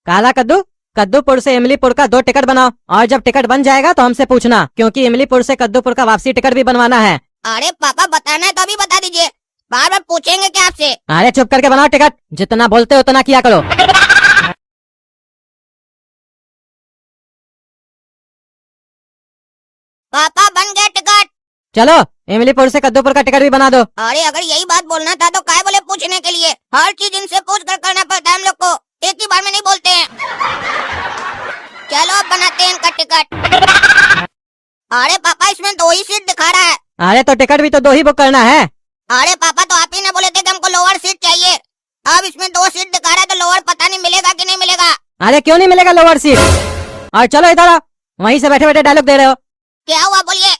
काला कद्दू, कद्दूपुर से इमलीपुर का 2 टिकट बनाओ और जब टिकट बन जाएगा तो हमसे पूछना, क्योंकि इमलीपुर से कद्दूपुर का वापसी टिकट भी बनवाना है। अरे पापा बताना है तो अभी बता दीजिए, बार बार पूछेंगे क्या आपसे? अरे चुप करके बनाओ टिकट, जितना बोलते हो उतना किया करो। पापा बन गया टिकट। चलो इमलीपुर से कद्दूपुर का टिकट भी बना दो। अरे अगर यही बात बोलना था तो काय बोले पूछने के लिए? हर चीज इनसे पूछ कर करना पड़ता है हम लोग को, एक ही बार में नहीं बोलते हैं। चलो अब बनाते हैं इनका टिकट। अरे पापा इसमें 2 ही सीट दिखा रहा है। अरे तो टिकट भी तो 2 ही बुक करना है। अरे पापा तो आप ही ने बोले थे कि हमको लोअर सीट चाहिए, अब इसमें 2 सीट दिखा रहा है तो लोअर पता नहीं मिलेगा कि नहीं मिलेगा। अरे क्यों नहीं मिलेगा लोअर सीट? और चलो इधर आओ, वहीं से बैठे बैठे डायलॉग दे रहे हो। क्या हुआ बोलिए?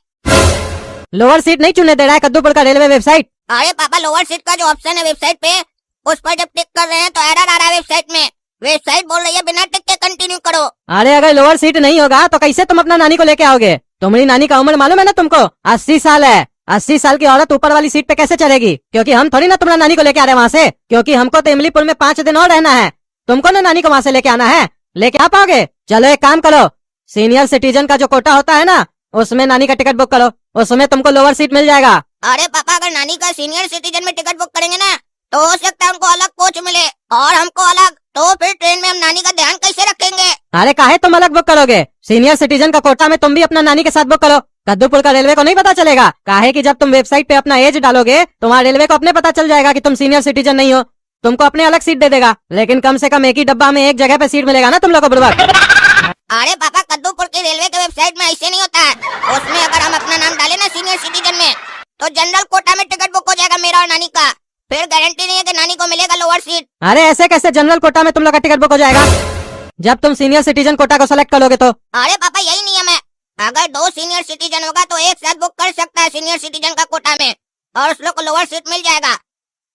लोअर सीट नहीं चुनने दे रहा है कद्दूपुर का रेलवे वेबसाइट। अरे पापा लोअर सीट का जो ऑप्शन है वेबसाइट पे, उस पर जब टिक कर रहे हैं तो एरर आ रहा है वेबसाइट में। वेबसाइट बोल रही है बिना टिक के कंटिन्यू करो। अरे अगर लोअर सीट नहीं होगा तो कैसे तुम अपना नानी को लेके आओगे? तुम्हारी नानी का उम्र मालूम है ना तुमको? 80 साल है। 80 साल की औरत ऊपर वाली सीट पे कैसे चढ़ेगी? क्योंकि हम थोड़ी ना तुम्हारा नानी को लेके आ रहे हैं वहाँ से, क्योंकि हमको तो इमलीपुर में 5 दिन और रहना है। तुमको ना नानी को वहाँ से लेके आना है, लेके आ पाओगे? चलो एक काम करो, सीनियर सिटीजन का जो कोटा होता है ना, उसमें नानी का टिकट बुक करो, उसमें तुमको लोअर सीट मिल जाएगा। अरे पापा अगर नानी का सीनियर सिटीजन में टिकट बुक करेंगे ना तो हो सकता है उनको अलग कोच मिले और हमको अलग, तो फिर ट्रेन में हम नानी का ध्यान कैसे रखेंगे? अरे काहे तुम अलग बुक करोगे? सीनियर सिटीजन का कोटा में तुम भी अपना नानी के साथ बुक करो। कद्दूपुर का रेलवे को नहीं पता चलेगा, काहे कि जब तुम वेबसाइट पे अपना एज डालोगे तो वहाँ रेलवे को अपने पता चल जाएगा कि तुम सीनियर सिटीजन नहीं हो, तुमको अपने अलग सीट दे देगा। लेकिन कम से कम एक ही डब्बा में एक जगह पे सीट मिलेगा ना तुम लोग को बुड़बक। अरे पापा कद्दूपुर की रेलवे के वेबसाइट में ऐसे नहीं होता है, उसमें अगर हम अपना नाम डाले ना सीनियर सिटीजन में तो जनरल कोटा में टिकट बुक हो जाएगा मेरा और नानी का, फिर गारंटी नहीं है कि नानी को मिलेगा लोअर सीट। अरे ऐसे कैसे जनरल कोटा में तुम लोग का टिकट बुक हो जाएगा जब तुम सीनियर सिटीजन कोटा को सेलेक्ट करोगे तो? अरे पापा यही नियम है, अगर 2 सीनियर सिटीजन होगा तो एक साथ बुक कर सकता है सीनियर सिटीजन का कोटा में और उस लोग को लोअर सीट मिल जाएगा।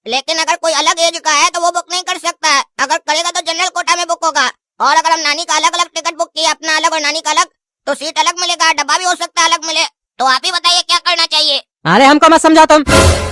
लेकिन अगर कोई अलग एज का है तो वो बुक नहीं कर सकता है, अगर करेगा तो जनरल कोटा में बुक होगा। और अगर हम नानी का अलग अलग टिकट बुक किया, अपना अलग और नानी का अलग, तो सीट अलग मिलेगा, डब्बा भी हो सकता है अलग मिले। तो आप ही बताइए क्या करना चाहिए? अरे हमको मत समझा तुम,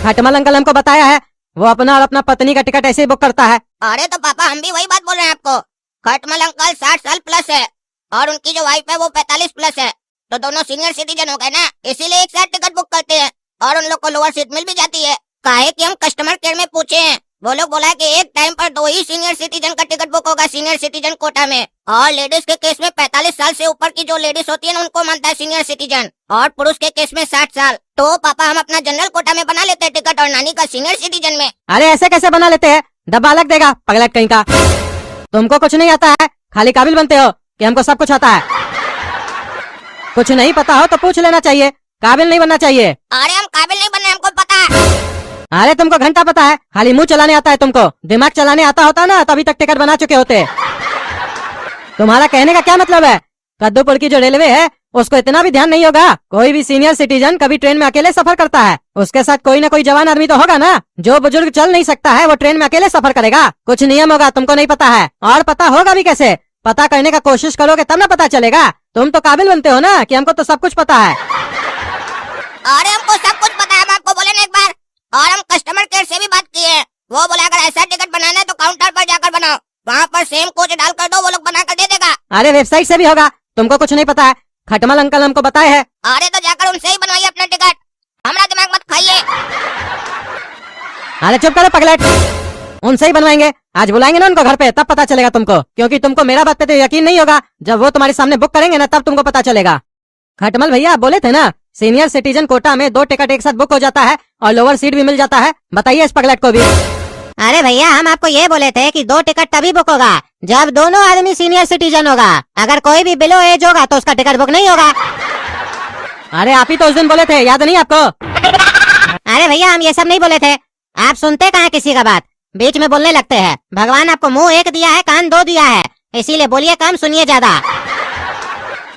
खटमल अंकल हमको बताया है, वो अपना और अपना पत्नी का टिकट ऐसे ही बुक करता है। अरे तो पापा हम भी वही बात बोल रहे हैं आपको, खटमल अंकल 60 साल प्लस है और उनकी जो वाइफ है वो 45 प्लस है, तो दोनों सीनियर सिटीजन हो गए ना, इसीलिए एक साथ टिकट बुक करते हैं और उन लोग को लोअर सीट मिल भी जाती है। काहे कि हम कस्टमर केयर में पूछे हैं, वो लोग बोला है कि एक टाइम पर 2 ही सीनियर सिटीजन का टिकट बुक होगा सीनियर सिटीजन कोटा में, और लेडीज के केस में 45 साल से ऊपर की जो लेडीज होती है ना उनको मानता है सीनियर सिटीजन, और पुरुष के केस में 60 साल। तो पापा हम अपना जनरल कोटा में बना लेते हैं टिकट और नानी का सीनियर सिटीजन में। अरे ऐसे कैसे बना लेते हैं? डब्बा अलग देगा पगलट कहीं का। तुमको कुछ नहीं आता है, खाली काबिल बनते हो कि हमको सब कुछ आता है। कुछ नहीं पता हो तो पूछ लेना चाहिए, काबिल नहीं बनना चाहिए। अरे हम काबिल नहीं बने, हमको पता है। अरे तुमको घंटा पता है, खाली मुंह चलाने आता है तुमको, दिमाग चलाने आता होता ना तभी तक टिकट बना चुके होते। तुम्हारा कहने का क्या मतलब है? कद्दूपुर की जो रेलवे है उसको इतना भी ध्यान नहीं होगा? कोई भी सीनियर सिटीजन कभी ट्रेन में अकेले सफर करता है, उसके साथ कोई ना कोई जवान आदमी तो होगा ना। जो बुजुर्ग चल नहीं सकता है वो ट्रेन में अकेले सफर करेगा? कुछ नियम होगा तुमको नहीं पता है, और पता होगा भी कैसे? पता करने का कोशिश करोगे तब ना पता चलेगा। तुम तो काबिल बनते हो ना कि हमको तो सब कुछ पता है। अरे हमको सब कुछ पता है, हम आपको बोले ना एक बार, और हम कस्टमर केयर से भी बात की है, वो बोला अगर ऐसा टिकट बनाना है तो काउंटर पर जाकर बनाओ, वहाँ पर सेम कोच डाल कर दो, वो लोग बना कर दे देगा। अरे वेबसाइट से भी होगा, तुमको कुछ नहीं पता है, खटमल अंकल हमको बताए है। अरे तो जाकर उनसे ही बनवाइए अपना टिकट, हमारा दिमाग मत खाइए। अरे चुप करो पगलेट, उनसे ही बनवाएंगे। आज बुलाएंगे ना उनको घर पे, तब पता चलेगा तुमको, क्योंकि तुमको मेरा बात पे तो यकीन नहीं होगा, जब वो तुम्हारे सामने बुक करेंगे ना तब तुमको पता चलेगा। खटमल भैया आप बोले थे ना सीनियर सिटीजन कोटा में 2 टिकट एक साथ बुक हो जाता है और लोअर सीट भी मिल जाता है, बताइए इस पगलेट को भी। अरे भैया हम आपको ये बोले थे कि 2 टिकट तभी बुक होगा जब दोनों आदमी सीनियर सिटीजन होगा, अगर कोई भी बिलो एज होगा तो उसका टिकट बुक नहीं होगा। अरे आप ही तो उस दिन बोले थे, याद नहीं आपको? अरे भैया हम ये सब नहीं बोले थे, आप सुनते कहाँ किसी का बात, बीच में बोलने लगते हैं। भगवान आपको मुंह एक दिया है, कान 2 दिया है, इसीलिए बोलिए कम सुनिए ज्यादा।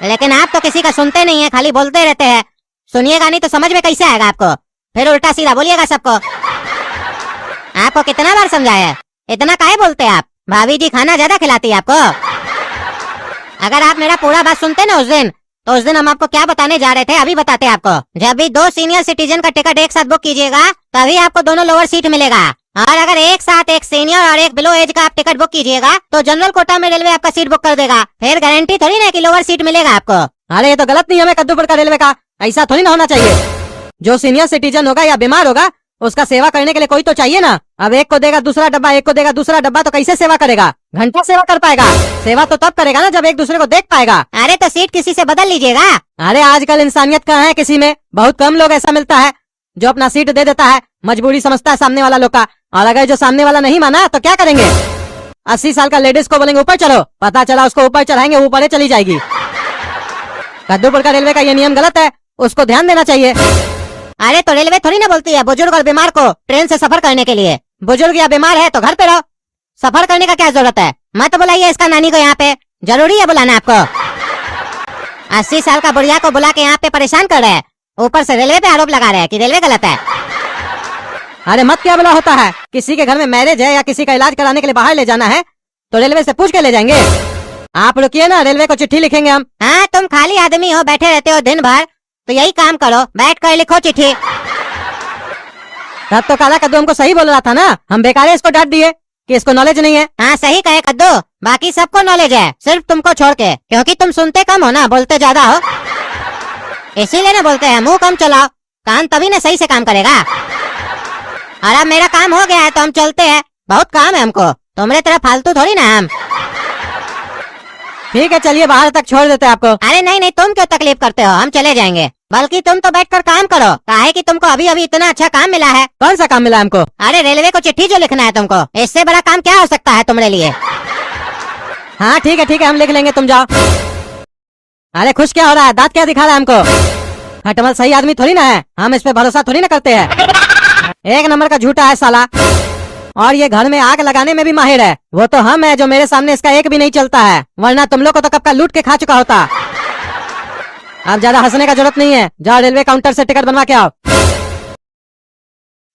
लेकिन आप तो किसी का सुनते नहीं है, खाली बोलते रहते हैं। सुनिएगा नहीं तो समझ में कैसे आएगा आपको, फिर उल्टा सीधा बोलिएगा सबको। आपको कितना बार समझाया, इतना काहे बोलते हैं आप? भाभी जी खाना ज्यादा खिलाती है आपको। अगर आप मेरा पूरा बात सुनते ना उस दिन, तो उस दिन हम आपको क्या बताने जा रहे थे अभी बताते हैं आपको। जब भी 2 सीनियर सिटीजन का टिकट एक साथ बुक कीजिएगा तभी आपको दोनों लोअर सीट मिलेगा, और अगर एक साथ एक सीनियर और एक बिलो एज का आप टिकट बुक कीजिएगा तो जनरल कोटा में रेलवे आपका सीट बुक कर देगा। फिर गारंटी थोड़ी ना कि लोअर सीट मिलेगा आपको। अरे ये तो गलत नियम है कद्दूपुर का रेलवे का, ऐसा थोड़ी ना होना चाहिए। जो सीनियर सिटीजन होगा या बीमार होगा उसका सेवा करने के लिए कोई तो चाहिए ना। अब एक को देगा दूसरा डब्बा, एक को देगा दूसरा डब्बा, तो कैसे सेवा करेगा? घंटा सेवा कर पाएगा? सेवा तो तब करेगा ना जब एक दूसरे को देख पाएगा। अरे तो सीट किसी से बदल लीजिएगा। अरे आजकल इंसानियत कहाँ है किसी में? बहुत कम लोग ऐसा मिलता है जो अपना सीट दे देता है, मजबूरी समझता है सामने वाला लोग का। और अगर जो सामने वाला नहीं माना तो क्या करेंगे? 80 साल का लेडीज को बोलेंगे ऊपर चलो, पता चला उसको ऊपर चढ़ाएंगे ऊपर चली जाएगी। कद्दूपुर का रेलवे का ये नियम गलत है, उसको ध्यान देना चाहिए। अरे तो रेलवे थोड़ी ना बोलती है बुजुर्ग और बीमार को ट्रेन से सफर करने के लिए। बुजुर्ग या बीमार है तो घर पे रहो, सफर करने का क्या जरूरत है? मत बुलाइए इसका नानी को यहाँ पे, जरूरी है बुलाना आपको? 80 साल का बुढ़िया को बुला के यहाँ पे परेशान कर रहे हैं, ऊपर से रेलवे पे आरोप लगा रहे हैं कि रेलवे गलत है। अरे मत क्या बुला होता है, किसी के घर में मैरिज है या किसी का इलाज कराने के लिए बाहर ले जाना है तो रेलवे से पूछ के ले जाएंगे। आप रुकिए ना, रेलवे को चिट्ठी लिखेंगे हम। हाँ तुम खाली आदमी हो, बैठे रहते हो दिन भर, तो यही काम करो, बैठ कर लिखो चिट्ठी। तब तो काला कद्दू हमको सही बोल रहा था ना, हम बेकार इसको डांट दिए कि इसको नॉलेज नहीं है। हाँ सही कहे कद्दू, बाकी सबको नॉलेज है, सिर्फ तुमको छोड़ के, क्योंकि तुम सुनते कम हो ना, बोलते ज्यादा हो, इसीलिए ना बोलते हैं। मुंह कम चलाओ, कान तभी ना सही से काम करेगा। और अब मेरा काम हो गया है तो हम चलते हैं, बहुत काम है हमको, तुम्हारे तरह फालतू थोड़ी ना हम। ठीक है चलिए, बाहर तक छोड़ देते हैं आपको। अरे नहीं नहीं, तुम क्यों तकलीफ करते हो, हम चले जाएंगे। बल्कि तुम तो बैठकर काम करो, काहे कि तुमको अभी अभी इतना अच्छा काम मिला है। कौन सा काम मिला हमको? अरे रेलवे को चिट्ठी जो लिखना है तुमको, इससे बड़ा काम क्या हो सकता है तुम्हारे लिए। हाँ ठीक है हम लिख लेंगे, तुम जाओ। अरे खुश क्या हो रहा है, दांत क्या दिखा रहा है हमको? खटमल सही आदमी थोड़ी ना है, हम इस पे भरोसा थोड़ी ना करते हैं। एक नंबर का झूठा है साला, और ये घर में आग लगाने में भी माहिर है। वो तो हम है जो मेरे सामने इसका एक भी नहीं चलता है, वरना तुम लोग को तो कब का लूट के खा चुका होता। अब ज्यादा हंसने का जरूरत नहीं है, जाओ रेलवे काउंटर से टिकट बनवा के आओ।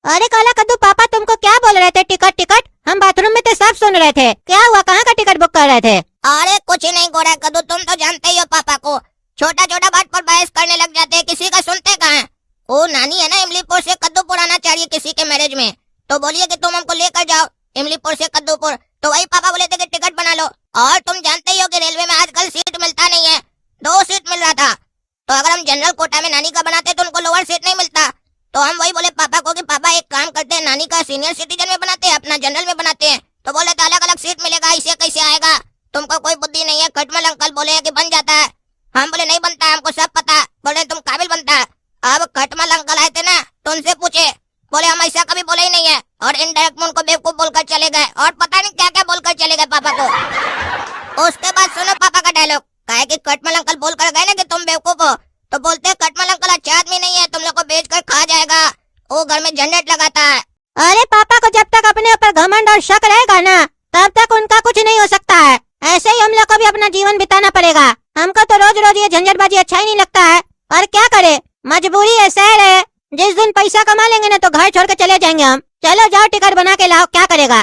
अरे काला कद्दू, पापा तुमको क्या बोल रहे थे? टिकट टिकट, हम बाथरूम में थे, सब सुन रहे थे। क्या हुआ, कहाँ का टिकट बुक कर रहे थे? अरे कुछ ही नहीं गोरा कद्दू, तुम तो जानते ही हो पापा को, छोटा छोटा बात पर बहस करने लग जाते हैं, किसी का सुनते कहाँ हैं। वो नानी है ना इमलीपुर से कद्दूपुर आना चाहिए किसी के मैरिज में, तो बोलिए कि तुम हमको लेकर जाओ इमलीपुर से कद्दूपुर, तो वही पापा बोले थे कि टिकट बना लो। और तुम जानते ही हो कि रेलवे में आजकल सीट मिलता नहीं है, 2 सीट मिल रहा था, तो अगर हम जनरल कोटा में नानी का बनाते तो उनको लोअर सीट नहीं मिलता। तो हम वही बोले पापा को कि पापा एक काम करते हैं, नानी का सीनियर सिटीजन में बनाते हैं, अपना जनरल में बनाते हैं। तो बोले तो अलग अलग सीट मिलेगा, इसे कैसे आएगा, तुमको कोई बुद्धि नहीं है। खटमल अंकल बोले कि बन जाता है, हम बोले नहीं बनता है, हमको सब पता। बोले तुम काबिल बनता है। अब खटमल अंकल आए थे ना तो उनसे पूछे, बोले हम ऐसा कभी बोले ही नहीं है, और इनडायरेक्ट में उनको बेवकूफ बोलकर चले गए, और पता नहीं क्या क्या बोलकर चले गए पापा को। उसके बाद सुनो पापा का डायलॉग, कहे कि खटमल अंकल बोल कर गए ना कि तुम बेवकूफ हो, तो बोलते खटमल अंकल अच्छा आदमी नहीं है, तुम लोग को बेच कर खा जाएगा, वो घर में झंझट लगाता है। अरे पापा को जब तक अपने ऊपर घमंड और शक रहेगा ना, तब तक उनका कुछ नहीं हो सकता है। ऐसे ही हम लोग को भी अपना जीवन बिताना पड़ेगा। हमको तो रोज रोज ये झंझटबाजी अच्छा ही नहीं लगता है, और क्या करे, मजबूरी है, शहर है। जिस दिन पैसा कमा लेंगे ना तो घर छोड़ के चले जाएंगे हम। चलो जाओ टिकट बना के लाओ, क्या करेगा।